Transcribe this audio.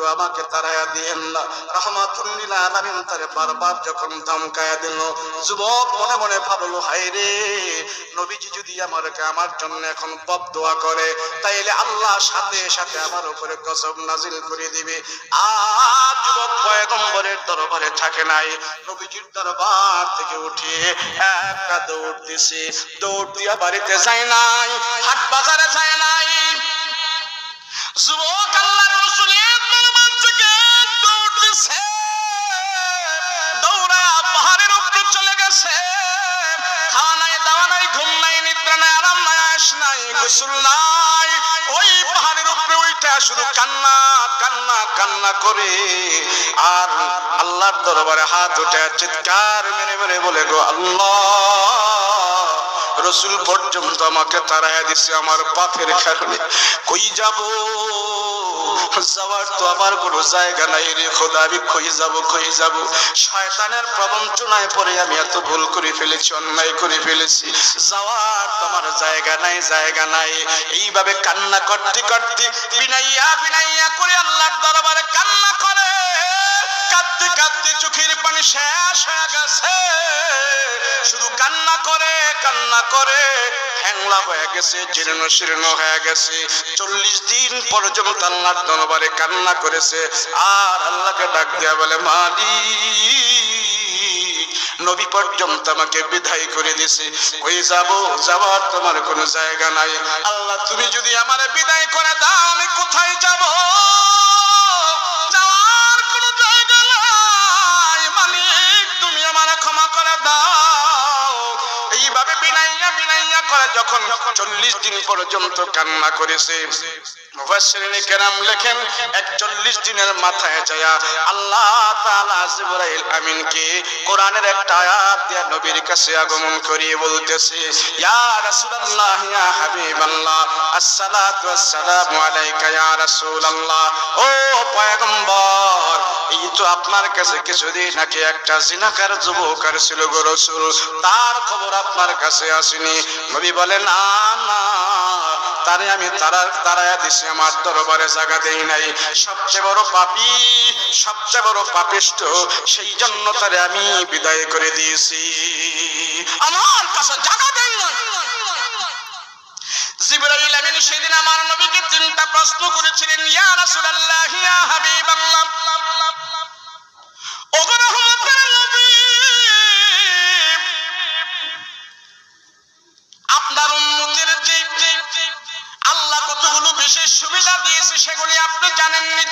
গো আমাকে তাড়াইয়া দিয়েন না। রাহমাতুল লিল আলামিন তারে বারবার যখন ধমকায়া দিল, যুবক মনে মনে ভাবলো, হায় রে, নবীজি যদি আমার জন্য এখন বদদোয়া করে তাইলে আল্লাহ সাথে সাথে আমার উপরে গজব নাজিল করে দিবে। আর যুবক পয়গম্বরের দরবারে থাকে নাই, নবীজির দরবার থেকে উঠে একটা দৌড় দিছে। দৌড় দিয়া বাড়িতে যায় নাই, হাট বাজারে যায় নাই। যুবক আল্লাহর রাসূলের দরবার থেকে দৌড় দিছে, দৌড়া পাহাড়ের উপরে চলে গেছে। খাওয়া নাই, দাওয়া নাই, ঘুম নাই, নিদ্রা নাই, আরাম নাই, আয়েশ নাই, গোসল নাই। ওই পাহাড়ের উপরে উঠা শুধু কান্না কান্না কান্না করে আর আল্লাহর দরবারে হাত উঠে চিৎকার মেরে মেরে বলে, গো আল্লাহ, রসুল পর্যন্ত আমাকে তাড়াইয়া দিছে আমার পাপের কারণে। কই যাব? যাওয়ার তো আমার কোনো জায়গা নাই রে খোদা, আমি কই যাব? শয়তানের প্রবঞ্চনায় পড়ে আমি এত ভুল করে ফেলেছি, অন্যায় করে ফেলেছি, যাওয়ার তো আমার জায়গা নাই। এইভাবে কান্না করতে করতে বিনাইয়া করে আল্লাহর দরবারে কান্না করে। কাঁদতে কাঁদতে চোখের পানি শেষ হয়ে গেছে, শুধু কান্না করে হ্যাংলা হয়ে গেছে, জীর্ণ শীর্ণ হয়ে গেছে। 40 দিন পর্যন্ত আল্লাহর দরবারে কান্না করেছে আর আল্লাহকে ডাক দিয়া বলে, মালিক, নবী পর্যন্ত আমাকে বিদায় করে দিছে, কই যাব? যাওয়ার তোমার কোনো জায়গা নাই। আল্লাহ, তুমি যদি আমারে বিদায় করে দাও আমি কোথায় যাব? যাওয়ার কোনো জায়গা নাই। মালিক, তুমি আমারে ক্ষমা করে দাও। এইভাবে বিনাইয়া করে যখন 40 দিন পর্যন্ত কান্না করেছে, মুফাসসিরিন কেরাম লেখেন 41 দিনের মাথায় যায় আল্লাহ তাআলা জিবরাইল আমিনকে কোরআনের একটা আয়াত দিয়ে নবীর কাছে আগমন করিয়ে বলতেছে, ইয়া রাসূলুল্লাহ, ইয়া হাবিবাল্লাহ, আসসালাতু ওয়াসসালামু আলাইকা ইয়া রাসূলুল্লাহ। ও পয়গম্বর, এই তো আপনার কাছে কিছুদিন আগে একটা জিনাকার যুবক ছিল গো রাসূল, তার খবর আপনার কাছে আসেনি? নবী বলে, না, তারে আমি তাড়াইয়া দিছি, আমার দরবারে জায়গা দেই নাই। সবচেয়ে বড় পাপী, সবচেয়ে বড় পাপিষ্ঠ, সেই জন্য তারে আমি বিদায় করে দিয়েছি, আমার কাছে জায়গা দেই নাই। জিবরাইল আমিন সেদিন আমার নবীকে 3টা প্রশ্ন করেছিলেন, ইয়া রাসূলুল্লাহ, ইয়া হাবিবাল্লাহ, ওগো রহমতের নবী, আপনার উম্মতের যে আল্লাহ কতগুলো বিশেষ সুবিধা দিয়েছে সেগুলি আপনি জানেননি।